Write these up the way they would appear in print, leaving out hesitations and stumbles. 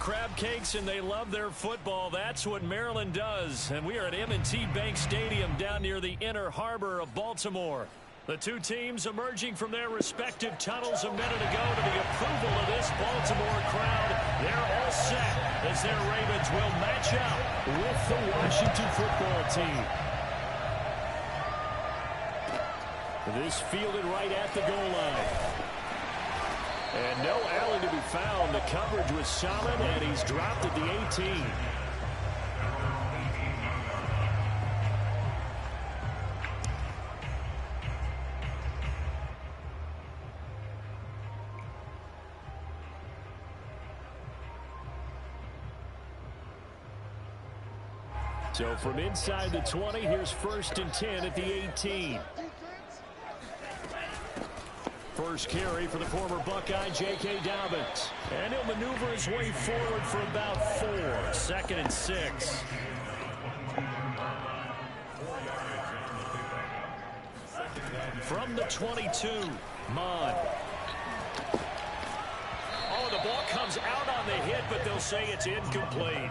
crab cakes and they love their football. That's what Maryland does. And we are at M&T Bank Stadium down near the Inner Harbor of Baltimore. The two teams emerging from their respective tunnels a minute ago to the approval of this Baltimore crowd. They're all set as their Ravens will match up with the Washington football team. This fielded right at the goal line. And no Allen to be found. The coverage was solid, and he's dropped at the 18. So from inside the 20, here's 1st and 10 at the 18. First carry for the former Buckeye, J.K. Dobbins. And he'll maneuver his way forward for about 4. 2nd and 6. From the 22, Mond. Oh, the ball comes out on the hit, but they'll say it's incomplete.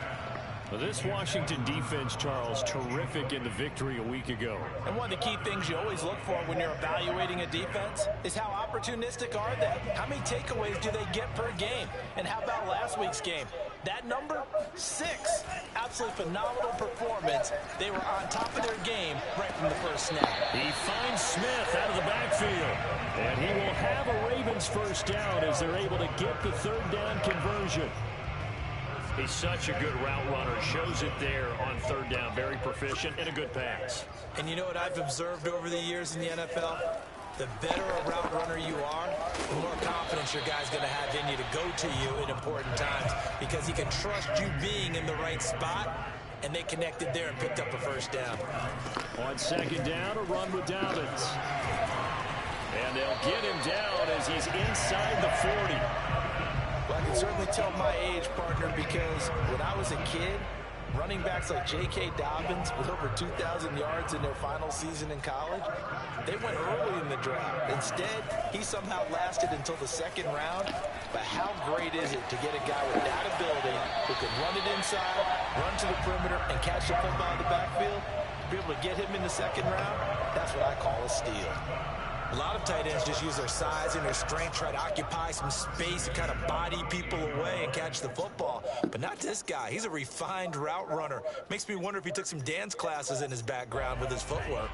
Well, this Washington defense, Charles, terrific in the victory a week ago. And one of the key things you always look for when you're evaluating a defense is how opportunistic are they? How many takeaways do they get per game? And how about last week's game? That number, 6. Absolutely phenomenal performance. They were on top of their game right from the first snap. He finds Smith out of the backfield. And he will have a Ravens first down as they're able to get the 3rd down conversion. He's such a good route runner. Shows it there on 3rd down. Very proficient and a good pass. And you know what I've observed over the years in the NFL? The better a route runner you are, the more confidence your guy's going to have in you to go to you in important times because he can trust you being in the right spot, and they connected there and picked up a first down. On 2nd down, a run with Dobbins. And they'll get him down as he's inside the 40. Well, I can certainly tell my age, partner, because when I was a kid, running backs like J.K. Dobbins with over 2,000 yards in their final season in college, they went early in the draft. Instead, he somehow lasted until the 2nd round. But how great is it to get a guy with that ability who can run it inside, run to the perimeter, and catch the football in the backfield? To be able to get him in the 2nd round, that's what I call a steal. A lot of tight ends just use their size and their strength, try to occupy some space and kind of body people away and catch the football. But not this guy. He's a refined route runner. Makes me wonder if he took some dance classes in his background with his footwork.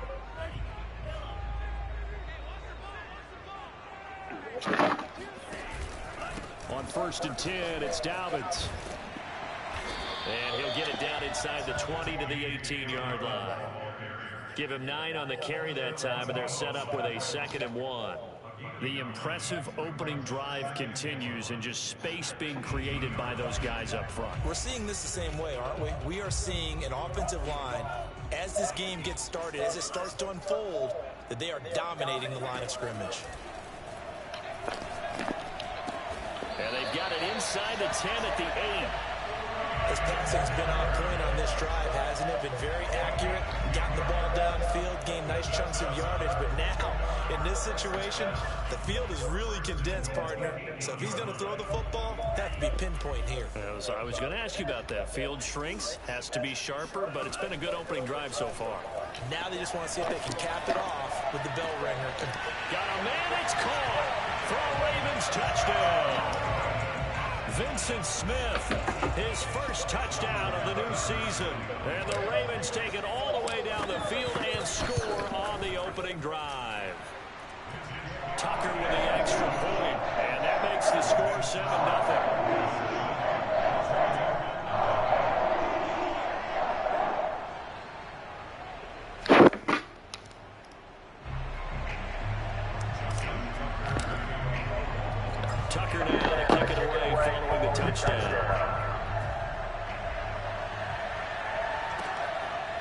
On 1st and 10, it's Dobbins. And he'll get it down inside the 20 to the 18-yard line. Give him 9 on the carry that time, and they're set up with a 2nd and 1. The impressive opening drive continues, and just space being created by those guys up front. We're seeing this the same way, aren't we? We are seeing an offensive line, as this game gets started, as it starts to unfold, that they are dominating the line of scrimmage. And they've got it inside the 10 at the 8. This passing's been on point on this drive, hasn't it? Been very accurate, gotten the ball downfield, gained nice chunks of yardage. But now, in this situation, the field is really condensed, partner. So if he's going to throw the football, that has to be pinpoint here. I was going to ask you about that. Field shrinks, has to be sharper, but it's been a good opening drive so far. Now they just want to see if they can cap it off with the bell ringer. Got a man, it's caught for a Ravens touchdown. Vincent Smith, his first touchdown of the new season. And the Ravens take it all the way down the field and score on the opening drive. Tucker with the extra point, and that makes the score 7-0. Tucker now to kick it away following the touchdown.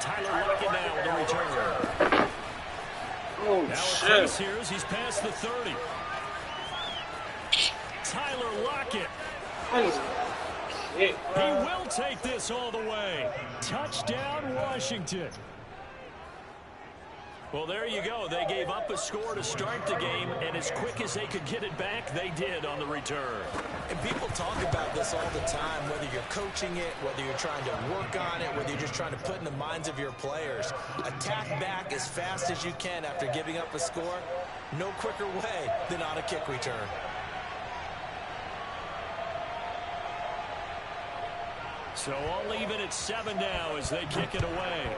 Tyler Lockett now with the return. Oh, now shit. Here as he's past the 30. Tyler Lockett. He will take this all the way. Touchdown, Washington. Well, there you go. They gave up a score to start the game, and as quick as they could get it back, they did on the return. And people talk about this all the time, whether you're coaching it, whether you're trying to work on it, whether you're just trying to put in the minds of your players. Attack back as fast as you can after giving up a score. No quicker way than on a kick return. So all even at 7 now as they kick it away.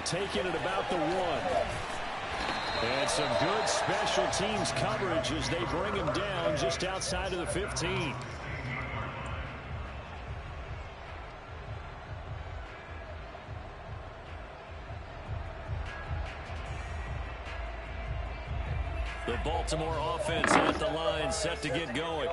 Taking it about the 1. And some good special teams coverage as they bring him down just outside of the 15. The Baltimore offense at the line, set to get going.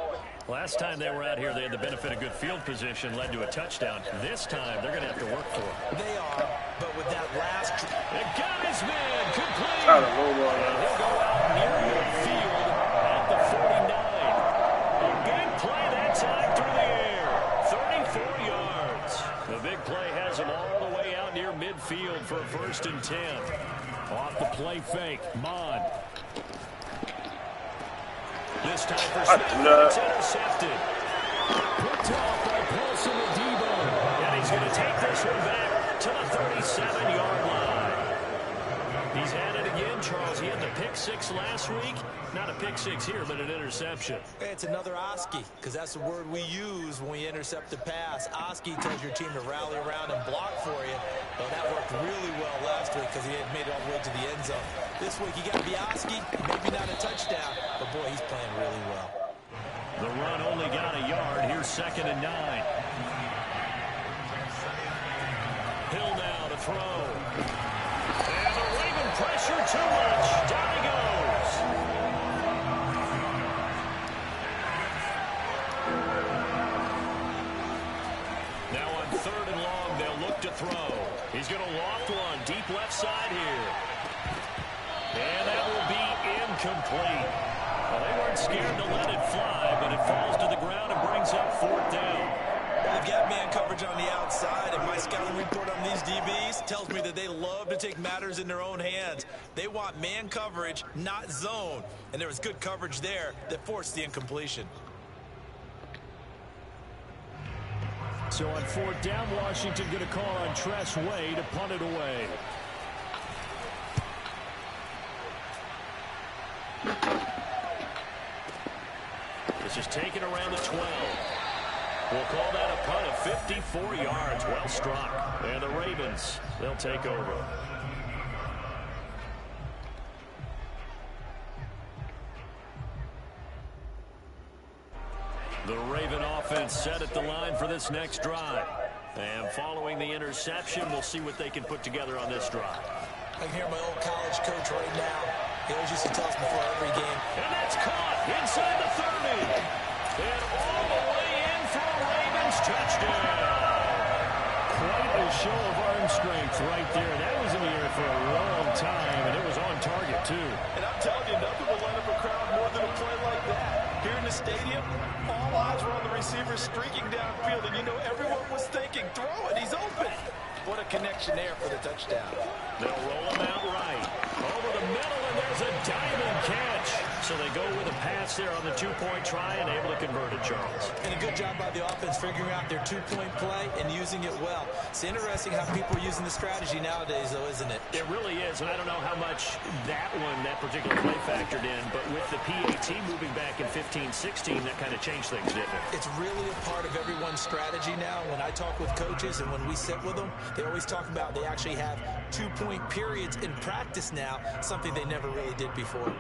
Last time they were out here, they had the benefit of good field position, led to a touchdown. This time, they're going to have to work for it. They are, but with that last... It got his man, complete. And he'll go out near midfield at the 49. A big play that time through the air. 34 yards. The big play has him all the way out near midfield for a 1st and 10. Off the play fake, Mond. This time for Smith, it's intercepted. Picked off by Paulson Adebo. And he's going to take this one back to the 37-yard line. He's had it again, Charles. He had the pick 6 last week. Not a pick 6 here, but an interception. It's another Oski, because that's the word we use when we intercept the pass. Oski tells your team to rally around and block for you. Well, that worked really well last week because he had made it all the way to the end zone. This week, you got to be Oski, maybe not a touchdown, but boy, he's playing really well. The run only got a yard. Here's 2nd and 9. Hill now to throw. And the Raven pressure too much. Down he goes. Now on 3rd and long, they'll look to throw. He's going to loft one deep left side here. And that will be incomplete. Well, they weren't scared to let it fly, but it falls to the ground and brings up 4th down. Well, they've got man coverage on the outside, and my scouting report on these DBs tells me that they love to take matters in their own hands. They want man coverage, not zone. And there was good coverage there that forced the incompletion. So on 4th down, Washington going to call on Tress Way to punt it away. This is taken around the 12. We'll call that a punt of 54 yards. Well struck. And the Ravens, they'll take over. The Raven offense set at the line for this next drive. And following the interception, we'll see what they can put together on this drive. I can hear my old college coach right now. He always used to tell us before every game. And that's caught inside the 30. And all the way in for a Ravens touchdown. Quite a show of arm strength right there. That was in the air for a long time, and it was on target, too. And I'm telling you, nothing will light up a crowd more than a play like that. Here in the stadium, all eyes were on the receiver streaking downfield, and you know everyone was thinking, throw it, he's open. What a connection there for the touchdown. They'll roll him out right. Over the middle, and there's a diamond catch. So they go with a pass there on the 2-point try and able to convert it, Charles. And a good job by the offense figuring out their 2-point play and using it well. It's interesting how people are using the strategy nowadays, though, isn't it? It really is, and I don't know how much that particular play factored in, but with the PAT moving back in 15-16, that kind of changed things, didn't it? It's really a part of everyone's strategy now. When I talk with coaches and when we sit with them, they always talk about they actually have 2-point periods in practice now, something they never really did before.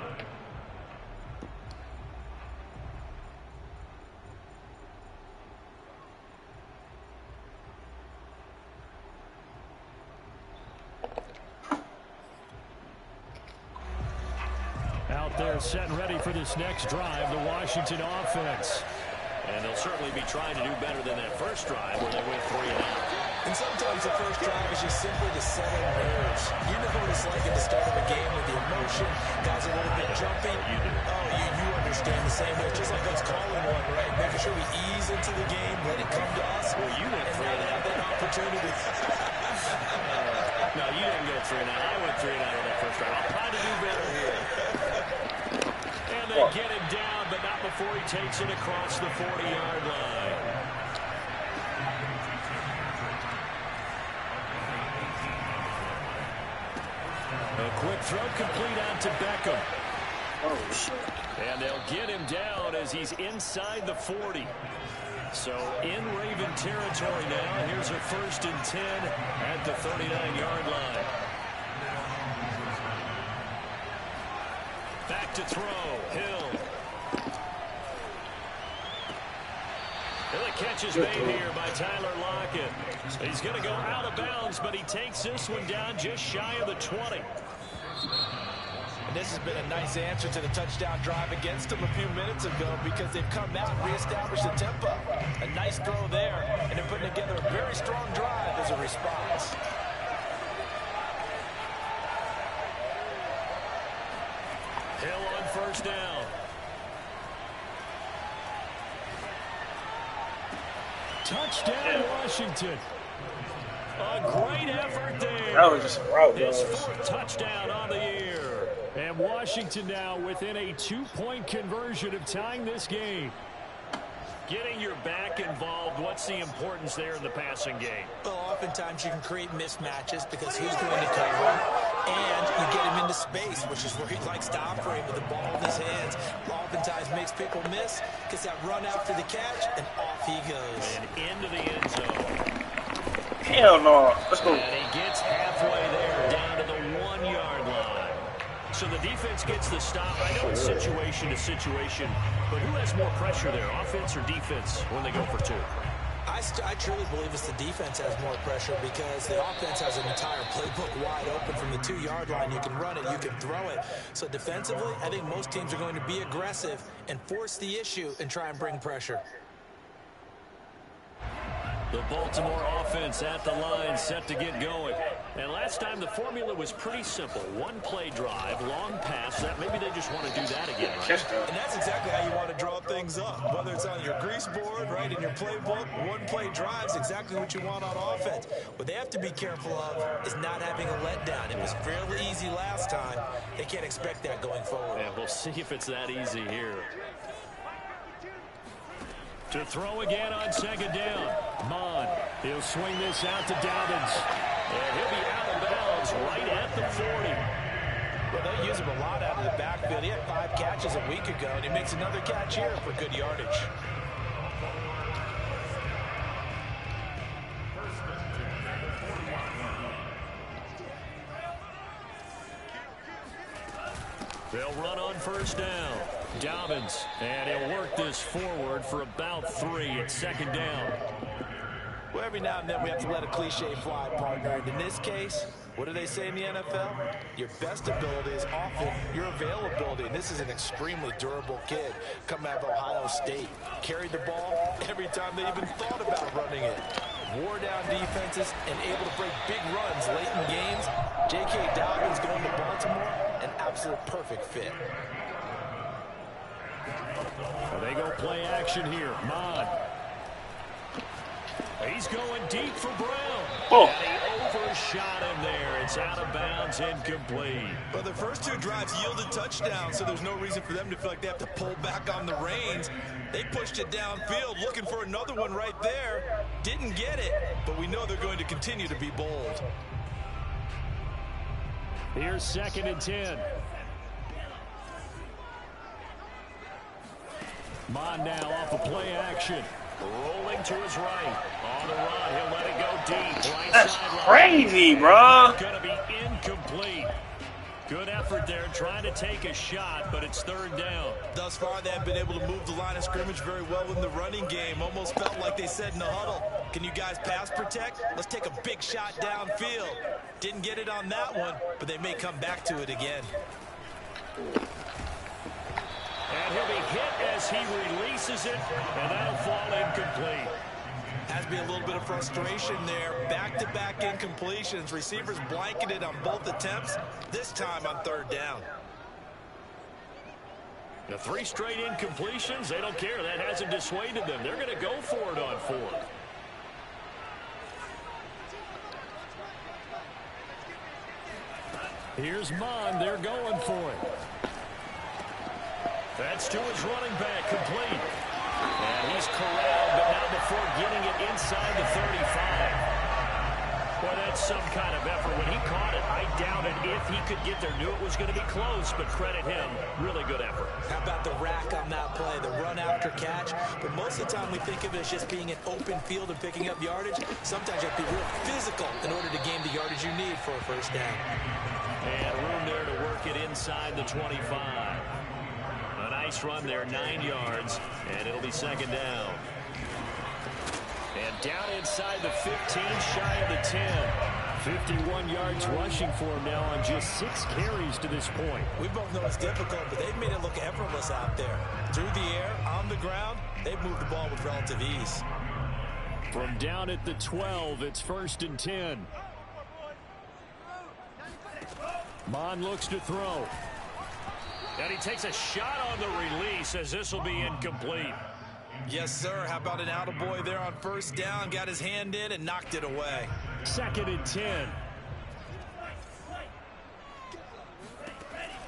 Out there set and ready for this next drive, the Washington offense. And they'll certainly be trying to do better than that first drive where they went 3 and out. And sometimes the first drive is just simply to settle nerves. You know what it's like at the start of a game with the emotion. Guys are a little bit jumpy. You do. Oh, you understand the same way. Just like us calling one, right? Making sure we ease into the game, let it come to us. Well, you went 3 and out. opportunity. No, you didn't go 3 and out. I went 3 and out on that first drive. I'll try to do better here. And they get him down, but not before he takes it across the 40-yard line. A quick throw complete out to Beckham. Oh, shit. And they'll get him down as he's inside the 40. So in Raven territory now. Here's a 1st and 10 at the 39-yard line. Back to throw. Hill. And the catch is made here by Tyler Lockett. He's going to go out of bounds, but he takes this one down just shy of the 20. And this has been a nice answer to the touchdown drive against them a few minutes ago because they've come out and reestablished the tempo. A nice throw there, and they're putting together a very strong drive as a response. Hill on 1st down. Touchdown, Washington. A great effort there. That was just a route, His guys. 4th touchdown on the year. And Washington now within a 2-point conversion of tying this game. Getting your back involved, what's the importance there in the passing game? Well, oftentimes you can create mismatches because he's going to cover, and you get him into space, which is where he likes to operate with the ball in his hands. Oftentimes makes people miss, gets that run after the catch, and off he goes. And into the end zone. Hell no. Let's go. And he gets halfway there, down to the 1-yard line. So the defense gets the stop. I know it's situation to situation, but who has more pressure there, offense or defense, when they go for 2? I truly believe it's the defense has more pressure because the offense has an entire playbook wide open from the 2-yard line. You can run it, you can throw it. So defensively, I think most teams are going to be aggressive and force the issue and try and bring pressure. The Baltimore offense at the line, set to get going. And last time the formula was pretty simple. 1-play drive, long pass. That maybe they just want to do that again, right? And that's exactly how you want to draw things up. Whether it's on your grease board, right, in your playbook, 1-play drive's exactly what you want on offense. What they have to be careful of is not having a letdown. It was fairly easy last time. They can't expect that going forward. And we'll see if it's that easy here. To throw again on 2nd down. Mon, he'll swing this out to Dobbins. And he'll be out of bounds right at the 40. Well, they use him a lot out of the backfield. He had 5 catches a week ago, and he makes another catch here for good yardage. They'll run on 1st down. Dobbins, and he'll work this forward for about 3 at 2nd down. Well, every now and then we have to let a cliche fly, partner. And in this case, what do they say in the NFL? Your best ability is often your availability. And this is an extremely durable kid coming out of Ohio State. Carried the ball every time they even thought about running it. Wore down defenses and able to break big runs late in games. J.K. Dobbins going to Baltimore, an absolute perfect fit. They go play action here. Mon. He's going deep for Brown. Oh. And he overshot him there. It's out of bounds, incomplete. Well, the first 2 drives yielded touchdowns, so there's no reason for them to feel like they have to pull back on the reins. They pushed it downfield, looking for another one right there. Didn't get it, but we know they're going to continue to be bold. Here's 2nd and 10. Mon now off of play action. Rolling to his right. On the run, he'll let it go deep. Right That's sideline. crazy, bro. Going to be incomplete. Good effort there, trying to take a shot, but it's 3rd down. Thus far, they have been able to move the line of scrimmage very well in the running game. Almost felt like they said in the huddle, can you guys pass protect? Let's take a big shot downfield. Didn't get it on that one, but they may come back to it again. And he'll be hit as he releases it, and that'll fall incomplete. Has to be a little bit of frustration there. Back-to-back incompletions. Receivers blanketed on both attempts, this time on 3rd down. The 3 straight incompletions, they don't care. That hasn't dissuaded them. They're going to go for it on 4th. Here's Mond. They're going for it. That's to his running back, complete. And he's corralled, but not before getting it inside the 35. Well, that's some kind of effort. When he caught it, I doubted if he could get there. Knew it was going to be close, but credit him. Really good effort. How about the rack on that play, the run after catch? But most of the time we think of it as just being an open field and picking up yardage. Sometimes you have to be real physical in order to gain the yardage you need for a first down. And room there to work it inside the 25. A nice run there, 9 yards, and it'll be second down. And down inside the 15, shy of the 10. 51 yards rushing for him now on just 6 carries to this point. We both know it's difficult, but they've made it look effortless out there. Through the air, on the ground, they've moved the ball with relative ease. From down at the 12, it's 1st and 10. Mond looks to throw. And he takes a shot on the release as this will be incomplete. Yes, sir. How about an attaboy there on first down? Got his hand in and knocked it away. 2nd and 10.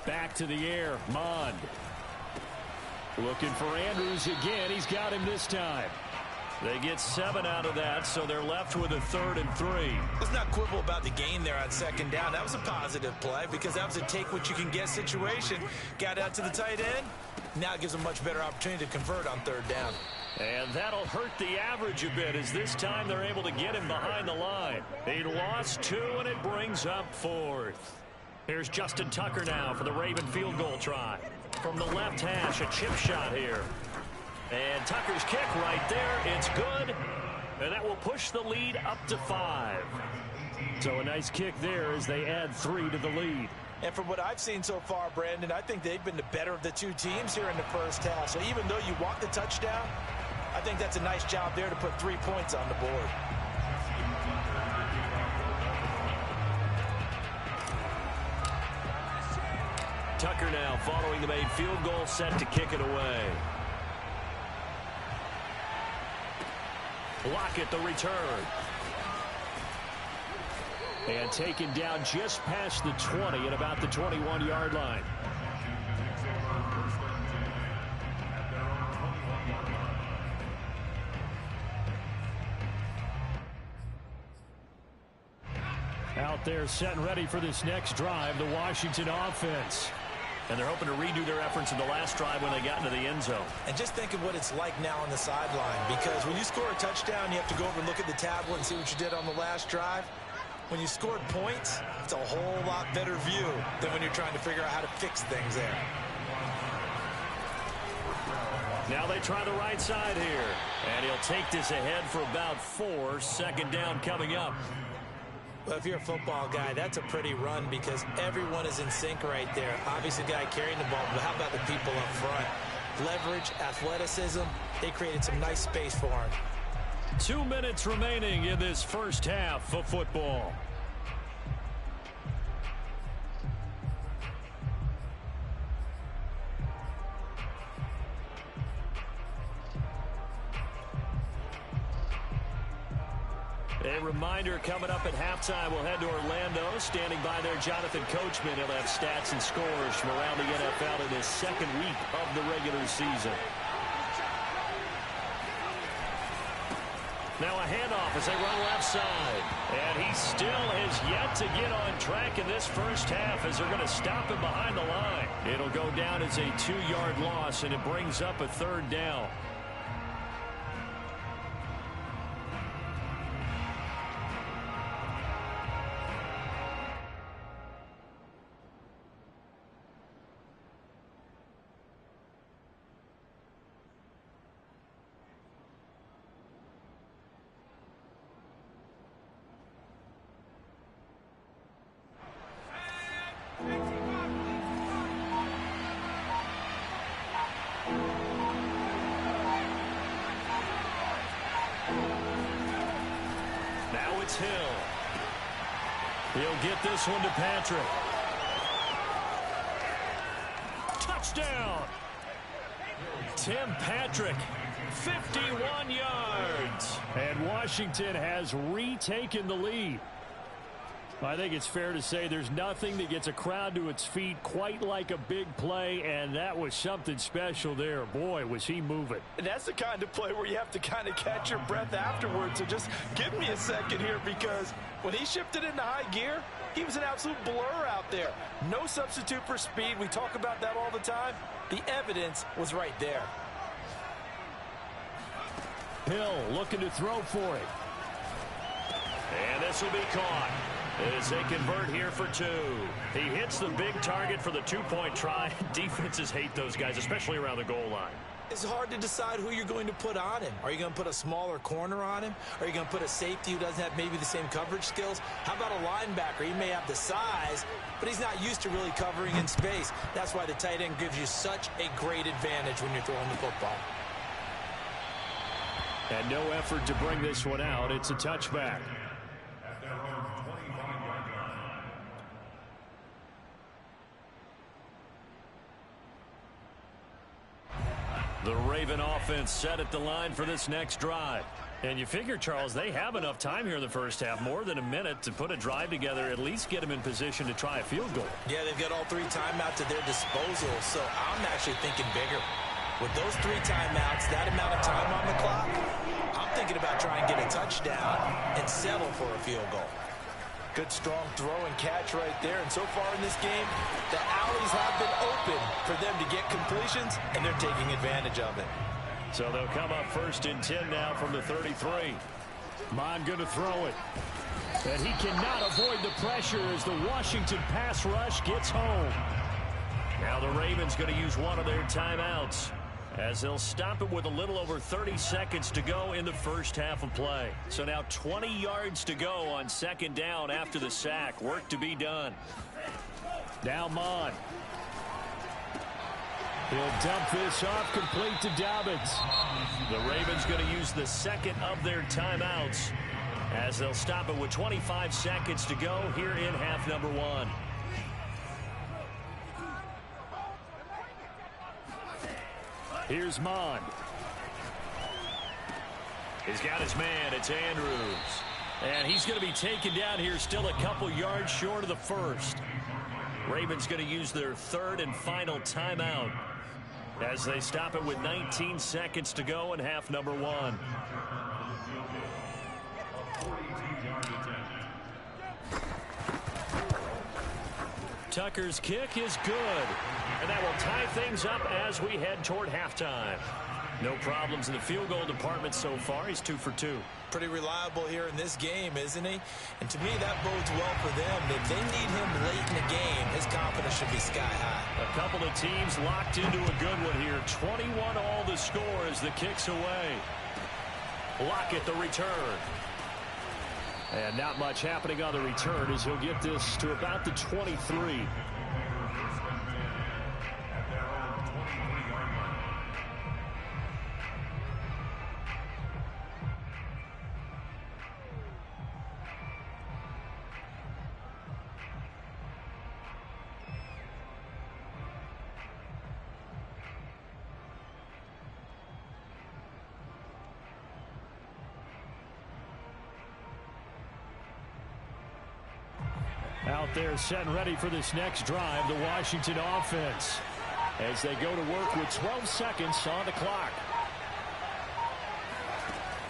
Back to the air, Mond. Looking for Andrews again. He's got him this time. They get 7 out of that, so they're left with a 3rd and 3. Let's not quibble about the gain there on 2nd down. That was a positive play because that was a take-what-you-can-get situation. Got out to the tight end. Now it gives them a much better opportunity to convert on 3rd down. And that'll hurt the average a bit as this time they're able to get him behind the line. He lost 2, and it brings up 4th. Here's Justin Tucker now for the Raven field goal try. From the left hash, a chip shot here. And Tucker's kick right there. It's good. And that will push the lead up to 5. So a nice kick there as they add 3 to the lead. And from what I've seen so far, Brandon, I think they've been the better of the two teams here in the first half. So even though you want the touchdown, I think that's a nice job there to put 3 points on the board. Tucker now following the made field goal, set to kick it away. Lockett the return. And taken down just past the 20 at about the 21-yard line. Out there set and ready for this next drive, the Washington offense. And they're hoping to redo their efforts in the last drive when they got into the end zone. And just think of what it's like now on the sideline, because when you score a touchdown, you have to go over and look at the tablet and see what you did on the last drive. When you scored points, it's a whole lot better view than when you're trying to figure out how to fix things there. Now they try the right side here. And he'll take this ahead for about 4. 2nd down coming up. Well, if you're a football guy, that's a pretty run because everyone is in sync right there. Obviously, the guy carrying the ball, but how about the people up front? Leverage, athleticism, they created some nice space for him. 2 minutes remaining in this first half of football. A reminder, coming up at halftime, we'll head to Orlando. Standing by there, Jonathan Coachman. He'll have stats and scores from around the NFL in his 2nd week of the regular season. Now a handoff as they run left side. And he still has yet to get on track in this first half as they're going to stop him behind the line. It'll go down as a 2-yard loss, and it brings up a 3rd down. Now it's Hill. He'll get this one to Patrick. Touchdown! Tim Patrick, 51 yards. And Washington has retaken the lead. I think it's fair to say there's nothing that gets a crowd to its feet quite like a big play, and that was something special there. Boy, was he moving. And that's the kind of play where you have to kind of catch your breath afterwards. So just give me a second here, because when he shifted into high gear, he was an absolute blur out there. No substitute for speed. We talk about that all the time. The evidence was right there. Hill looking to throw for it. And this will be caught as they convert here for two. He hits the big target for the two-point try. Defenses hate those guys, especially around the goal line. It's hard to decide who you're going to put on him. Are you going to put a smaller corner on him? Are you going to put a safety who doesn't have maybe the same coverage skills? How about a linebacker? He may have the size, but he's not used to really covering in space. That's why the tight end gives you such a great advantage when you're throwing the football. And no effort to bring this one out. It's a touchback. The Raven offense set at the line for this next drive. And you figure, Charles, they have enough time here in the first half, more than a minute, to put a drive together, at least get them in position to try a field goal. Yeah, they've got all three timeouts at their disposal, so I'm actually thinking bigger. With those three timeouts, that amount of time on the clock, I'm thinking about trying to get a touchdown and settle for a field goal. Good, strong throw and catch right there. And so far in this game, the alleys have been open for them to get completions, and they're taking advantage of it. So they'll come up 1st and 10 now from the 33. Mon going to throw it. And he cannot avoid the pressure as the Washington pass rush gets home. Now the Ravens going to use one of their timeouts, as they'll stop it with a little over 30 seconds to go in the first half of play. So now 20 yards to go on 2nd down after the sack. Work to be done. Now Mon. He'll dump this off complete to Dobbins. The Ravens going to use the second of their timeouts, as they'll stop it with 25 seconds to go here in half number 1. Here's Mon. He's got his man. It's Andrews. And he's going to be taken down here, still a couple yards short of the first. Ravens going to use their 3rd and final timeout, as they stop it with 19 seconds to go in half number 1. Tucker's kick is good, and that will tie things up as we head toward halftime. No problems in the field goal department so far. He's 2 for 2. Pretty reliable here in this game, isn't he? And to me, that bodes well for them. If they need him late in the game, his confidence should be sky high. A couple of teams locked into a good one here. 21 all the score as the kick's away. Lockett the return. And not much happening on the return, as he'll get this to about the 23. Out there set and ready for this next drive, the Washington offense, as they go to work with 12 seconds on the clock.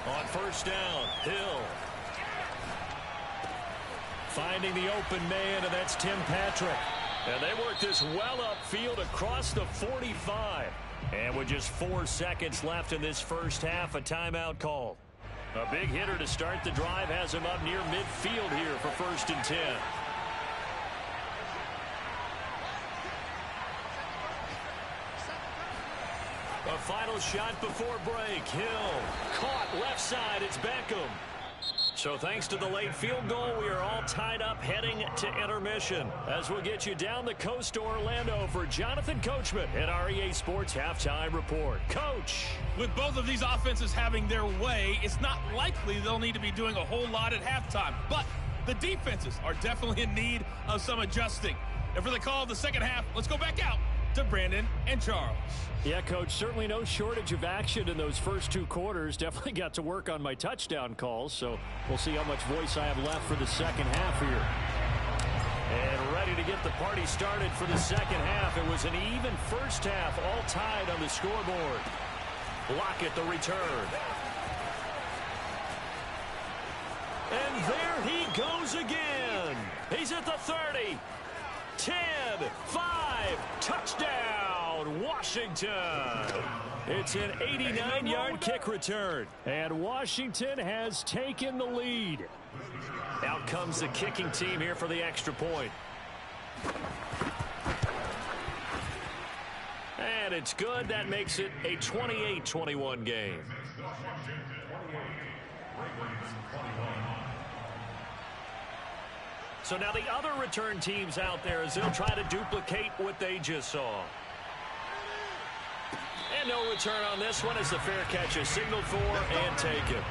On 1st down, Hill. Finding the open man, and that's Tim Patrick. And they work this well upfield across the 45. And with just 4 seconds left in this first half, a timeout call. A big hitter to start the drive has him up near midfield here for 1st and 10. A final shot before break. Hill caught left side. It's Beckham. So thanks to the late field goal, we are all tied up heading to intermission, as we'll get you down the coast to Orlando for Jonathan Coachman at our EA Sports Halftime Report. Coach. With both of these offenses having their way, it's not likely they'll need to be doing a whole lot at halftime. But the defenses are definitely in need of some adjusting. And for the call of the second half, let's go back out to Brandon and Charles. Yeah, Coach, certainly no shortage of action in those first 2 quarters. Definitely got to work on my touchdown calls, so we'll see how much voice I have left for the second half here. And ready to get the party started for the second half. It was an even first half, all tied on the scoreboard. Lockett the return. And there he goes again. He's at the 30. 10, 5, touchdown, Washington. It's an 89-yard kick return, and Washington has taken the lead. Out comes the kicking team here for the extra point. And it's good. That makes it a 28-21 game. So now the other return teams out there as they'll try to duplicate what they just saw. And no return on this one as the fair catch is signaled for and taken.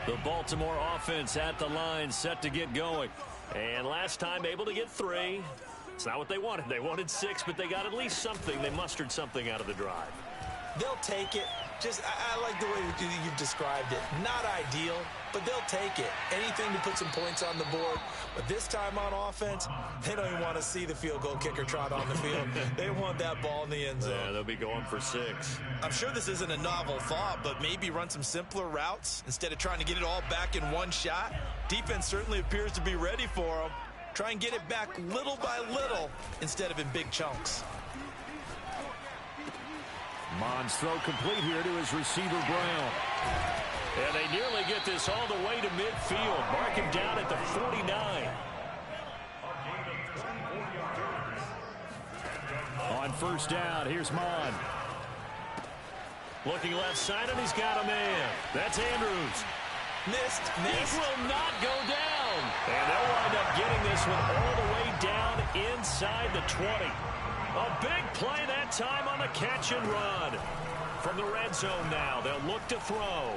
The Baltimore offense at the line, set to get going. And last time able to get 3. It's not what they wanted. They wanted 6, but they got at least something. They mustered something out of the drive. They'll take it. I like the way you've described it. Not ideal, but they'll take it. Anything to put some points on the board. But this time on offense, they don't even want to see the field goal kicker trot on the field. They want that ball in the end zone. Yeah, they'll be going for 6. I'm sure this isn't a novel thought, but maybe run some simpler routes instead of trying to get it all back in one shot. Defense certainly appears to be ready for them. Try and get it back little by little instead of in big chunks. Mons throw complete here to his receiver, Brown. And they nearly get this all the way to midfield. Mark him down at the 49. On first down, here's Mon. Looking left side, and he's got a man. That's Andrews. Missed. It will not go down. And they'll wind up getting this one all the way down inside the 20. A big play that time on the catch and run. From the red zone now, they'll look to throw.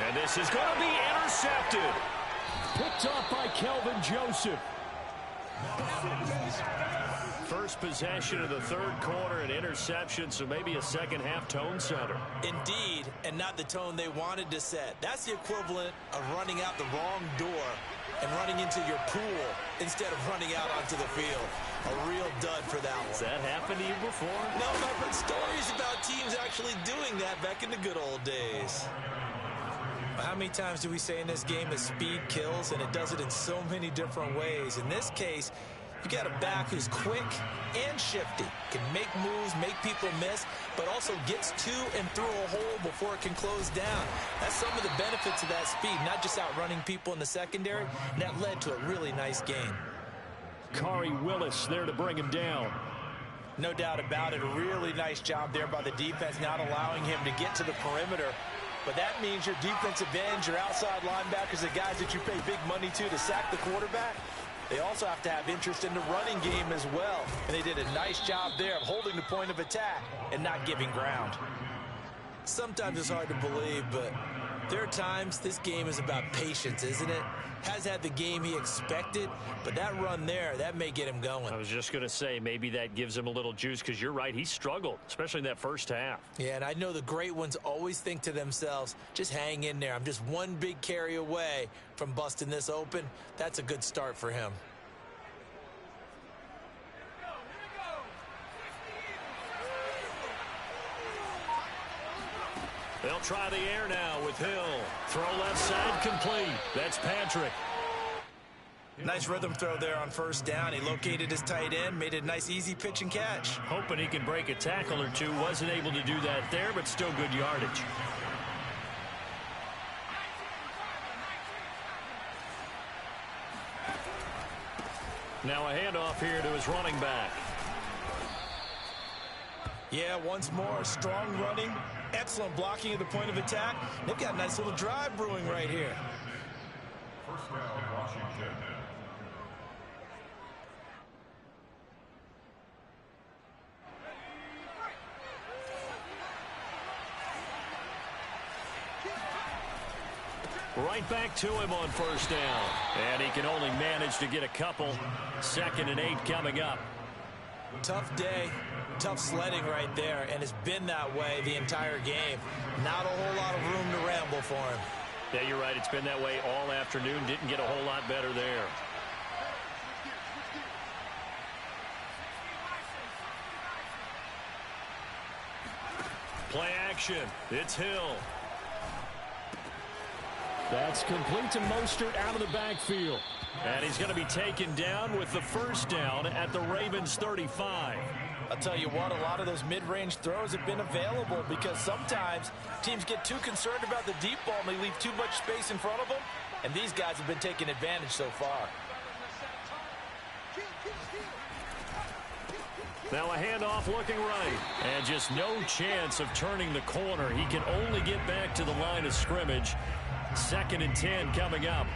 And this is going to be intercepted. Picked off by Kelvin Joseph. First possession of the third quarter, an interception, so maybe a second half tone setter. Indeed, and not the tone they wanted to set. That's the equivalent of running out the wrong door and running into your pool instead of running out onto the field. A real dud for that one. Has that happened to you before? No, I've heard stories about teams actually doing that back in the good old days. How many times do we say in this game that speed kills, and it does it in so many different ways? In this case, you got a back who's quick and shifty, can make moves, make people miss, but also gets to and through a hole before it can close down. That's some of the benefits of that speed, not just outrunning people in the secondary. And that led to a really nice game. Khari Willis there to bring him down. No doubt about it. A really nice job there by the defense, not allowing him to get to the perimeter. But that means your defensive ends, your outside linebackers, the guys that you pay big money to sack the quarterback, they also have to have interest in the running game as well. And they did a nice job there of holding the point of attack and not giving ground. Sometimes it's hard to believe, but there are times this game is about patience, isn't it? Has had the game he expected, but that run there, that may get him going. I was just going to say, maybe that gives him a little juice, because you're right, he struggled, especially in that first half. Yeah, and I know the great ones always think to themselves, just hang in there. I'm just one big carry away from busting this open. That's a good start for him. They'll try the air now with Hill. Throw left side complete. That's Patrick. Nice rhythm throw there on first down. He located his tight end, made it a nice easy pitch and catch. Hoping he can break a tackle or two. Wasn't able to do that there, but still good yardage. Now a handoff here to his running back. Yeah, once more, strong running, excellent blocking at the point of attack. They've got a nice little drive brewing right here. First down, Washington. Right back to him on first down. And he can only manage to get a couple. 2nd and 8 coming up. Tough day, tough sledding right there, and it's been that way the entire game. Not a whole lot of room to ramble for him. Yeah, you're right. It's been that way all afternoon. Didn't get a whole lot better there. Play action. It's Hill. That's complete to Mostert out of the backfield. And he's going to be taken down with the first down at the Ravens 35. I'll tell you what, a lot of those mid-range throws have been available because sometimes teams get too concerned about the deep ball and they leave too much space in front of them. And these guys have been taking advantage so far. Now a handoff looking right. And just no chance of turning the corner. He can only get back to the line of scrimmage. 2nd and 10 coming up.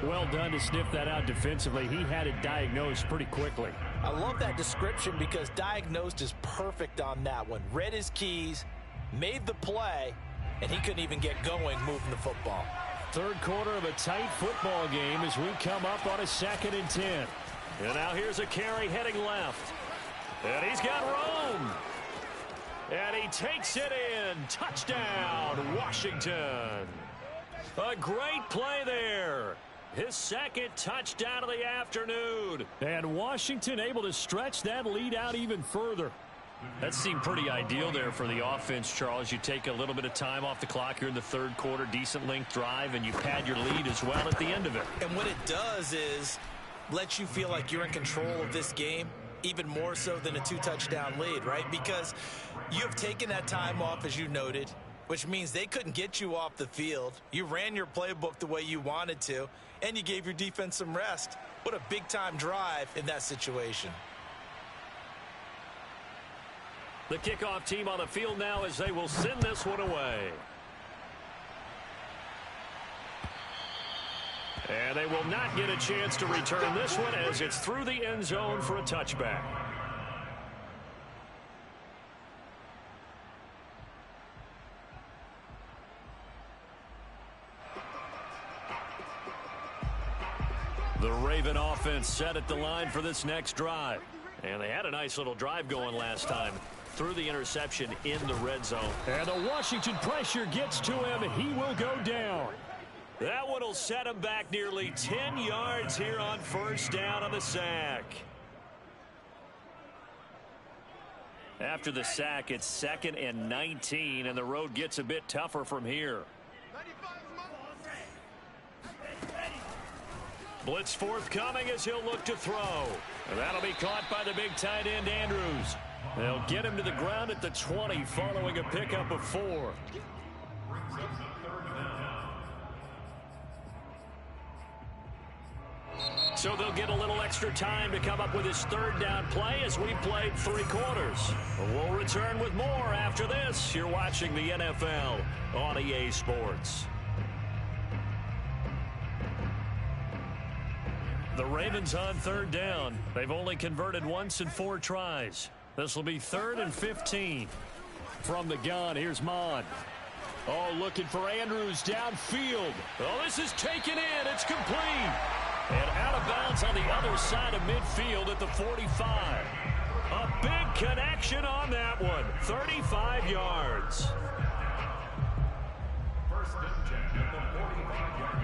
Well done to sniff that out defensively. He had it diagnosed pretty quickly. I love that description because diagnosed is perfect on that one. Read his keys, made the play, and he couldn't even get going moving the football. 3rd quarter of a tight football game as we come up on a 2nd and 10. And now here's a carry heading left. And he's got Rome. And he takes it in. Touchdown, Washington. A great play there. His 2nd touchdown of the afternoon. And Washington able to stretch that lead out even further. That seemed pretty ideal there for the offense, Charles. You take a little bit of time off the clock here in the 3rd quarter, decent length drive, and you pad your lead as well at the end of it. And what it does is let you feel like you're in control of this game, even more so than a 2-touchdown lead, right? Because you have taken that time off, as you noted, which means they couldn't get you off the field. You ran your playbook the way you wanted to, and you gave your defense some rest. What a big-time drive in that situation. The kickoff team on the field now as they will send this one away. And they will not get a chance to return this one as it's through the end zone for a touchback. The Raven offense set at the line for this next drive. And they had a nice little drive going last time. Through the interception in the red zone. And the Washington pressure gets to him. He will go down. That one will set him back nearly 10 yards here on first down on the sack. After the sack, it's 2nd and 19, and the road gets a bit tougher from here. Blitz forthcoming as he'll look to throw. And that'll be caught by the big tight end, Andrews. They'll get him to the ground at the 20 following a pickup of 4. So they'll get a little extra time to come up with his 3rd down play as we've played 3 quarters. We'll return with more after this. You're watching the NFL on EA Sports. The Ravens on 3rd down. They've only converted once in 4 tries. This will be 3rd and 15. From the gun, here's Mon. Oh, looking for Andrews downfield. Oh, this is taken in. It's complete. And out of bounds on the other side of midfield at the 45. A big connection on that one. 35 yards.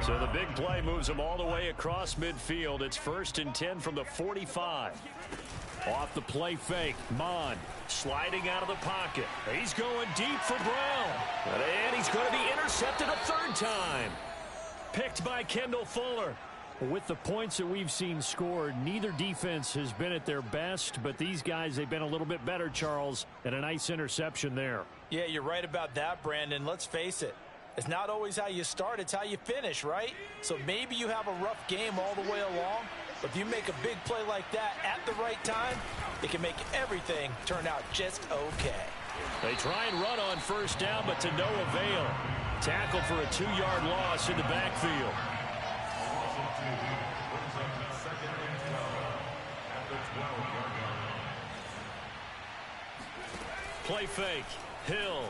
So the big play moves him all the way across midfield. It's 1st and 10 from the 45. Off the play fake, Mon sliding out of the pocket. He's going deep for Brown. And he's going to be intercepted a 3rd time. Picked by Kendall Fuller. With the points that we've seen scored, neither defense has been at their best, but these guys, they've been a little bit better, Charles, and a nice interception there. Yeah, you're right about that, Brandon. Let's face it. It's not always how you start, it's how you finish, right? So maybe you have a rough game all the way along, but if you make a big play like that at the right time, it can make everything turn out just okay. They try and run on first down, but to no avail. Tackle for a 2-yard loss in the backfield. Play fake. Hill.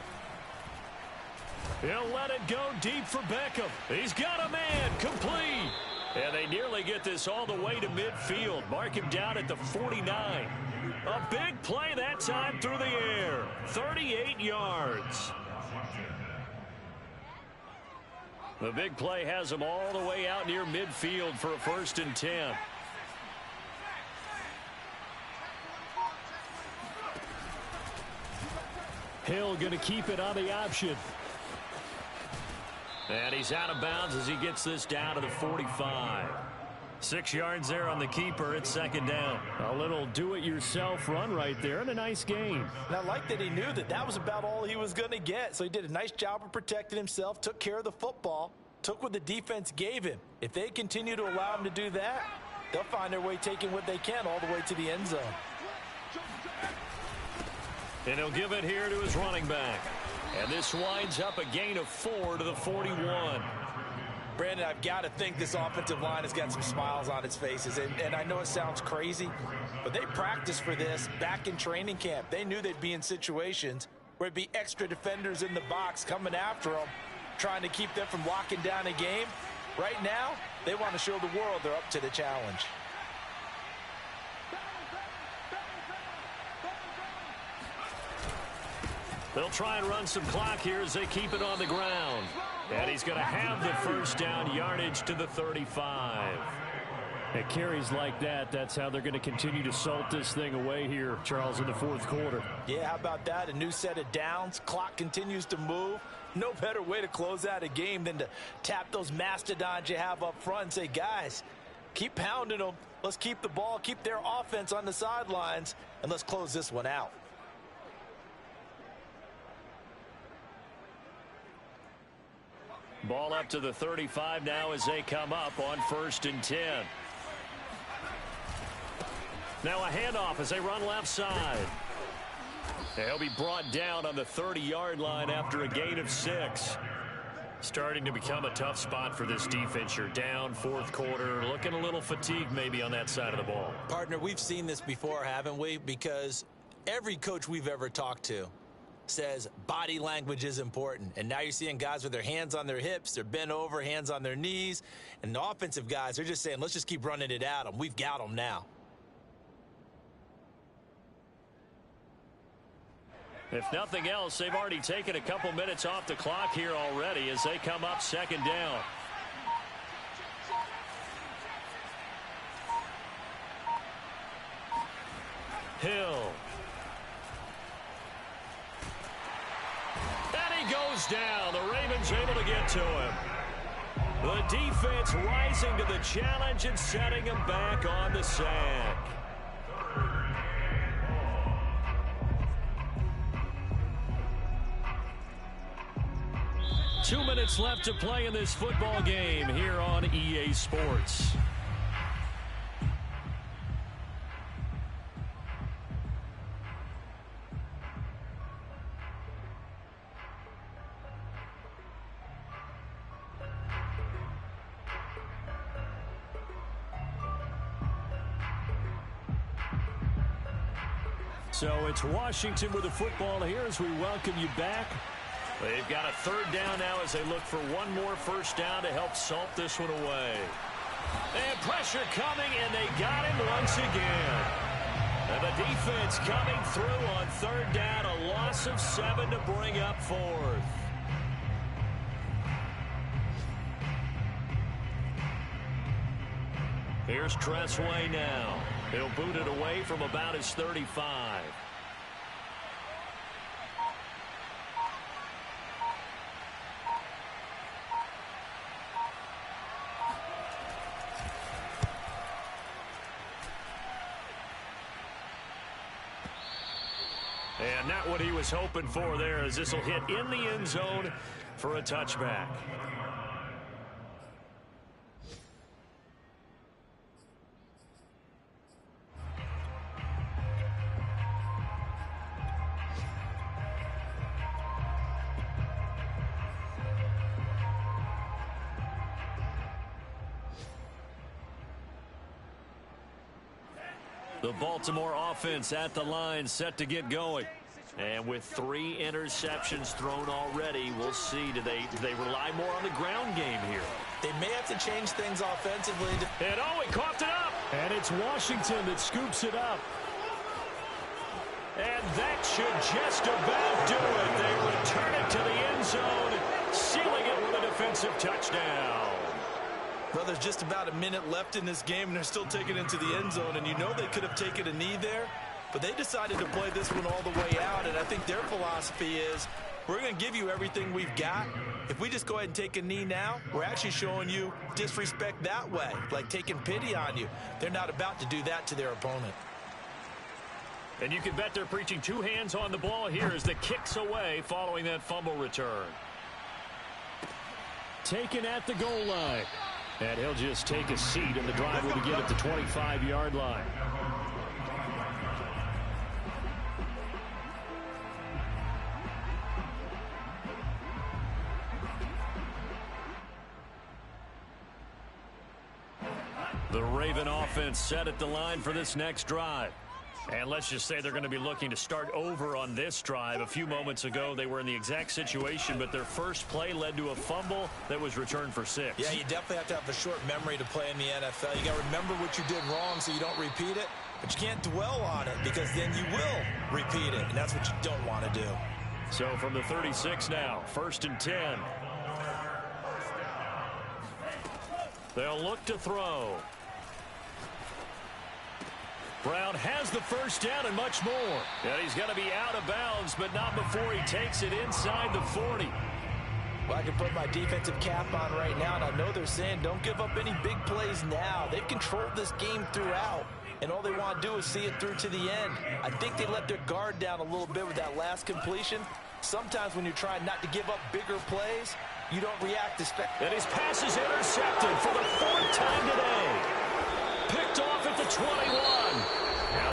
He'll let it go deep for Beckham. He's got a man, complete. And they nearly get this all the way to midfield. Mark him down at the 49. A big play that time through the air. 38 yards. The big play has him all the way out near midfield for a 1st and 10. Hill going to keep it on the option. And he's out of bounds as he gets this down to the 45. 6 yards there on the keeper. It's 2nd down. A little do-it-yourself run right there and a nice gain. And I like that he knew that that was about all he was going to get. So he did a nice job of protecting himself, took care of the football, took what the defense gave him. If they continue to allow him to do that, they'll find their way taking what they can all the way to the end zone. And he'll give it here to his running back. And this winds up a gain of 4 to the 41. Brandon, I've got to think this offensive line has got some smiles on its faces. And I know it sounds crazy, but they practiced for this back in training camp. They knew they'd be in situations where there'd be extra defenders in the box coming after them, trying to keep them from locking down a game. Right now, they want to show the world they're up to the challenge. They'll try and run some clock here as they keep it on the ground. And he's going to have the 1st down, yardage to the 35. At carries like that, that's how they're going to continue to salt this thing away here, Charles, in the 4th quarter. Yeah, how about that? A new set of downs. Clock continues to move. No better way to close out a game than to tap those mastodons you have up front and say, guys, keep pounding them. Let's keep the ball, keep their offense on the sidelines, and let's close this one out. Ball up to the 35 now as they come up on 1st and 10. Now a handoff as they run left side. They'll be brought down on the 30-yard line after a gain of 6. Starting to become a tough spot for this defense. You're down 4th quarter, looking a little fatigued maybe on that side of the ball. Partner, we've seen this before, haven't we? Because every coach we've ever talked to says body language is important. And now you're seeing guys with their hands on their hips, they're bent over, hands on their knees. And the offensive guys, they're just saying, let's just keep running it at them. We've got them now. If nothing else, they've already taken a couple minutes off the clock here already as they come up 2nd down. Hill. Goes down. The Ravens able to get to him. The defense rising to the challenge and setting him back on the sack. Two minutes left to play in this football game here on EA Sports. So it's Washington with the football here as we welcome you back. They've got a 3rd down now as they look for one more 1st down to help salt this one away. And pressure coming, and they got him once again. And the defense coming through on 3rd down, a loss of 7 to bring up 4th. Here's Tressway now. He'll boot it away from about his 35. And not what he was hoping for there, as this will hit in the end zone for a touchback. The Baltimore offense at the line, set to get going. And with 3 interceptions thrown already, we'll see. Do they rely more on the ground game here? They may have to change things offensively. And he coughed it up. And it's Washington that scoops it up. And that should just about do it. They return it to the end zone, sealing it with a defensive touchdown. Well, there's just about a minute left in this game, and they're still taking it to the end zone. And you know they could have taken a knee there, but they decided to play this one all the way out. And I think their philosophy is, we're going to give you everything we've got. If we just go ahead and take a knee now, we're actually showing you disrespect that way, like taking pity on you. They're not about to do that to their opponent. And you can bet they're preaching 2 hands on the ball here as the kick's away following that fumble return. Taken at the goal line. And he'll just take a seat, and the drive will begin at the 25-yard line. The Raven offense set at the line for this next drive. And let's just say they're going to be looking to start over on this drive. A few moments ago, they were in the exact situation, but their first play led to a fumble that was returned for 6. Yeah, you definitely have to have a short memory to play in the NFL. You got to remember what you did wrong so you don't repeat it, but you can't dwell on it because then you will repeat it, and that's what you don't want to do. So from the 36 now, 1st and 10. They'll look to throw. Brown has the first down and much more. And he's going to be out of bounds, but not before he takes it inside the 40. Well, I can put my defensive cap on right now, and I know they're saying don't give up any big plays now. They've controlled this game throughout, and all they want to do is see it through to the end. I think they let their guard down a little bit with that last completion. Sometimes when you're trying not to give up bigger plays, you don't react as fast. And his pass is intercepted.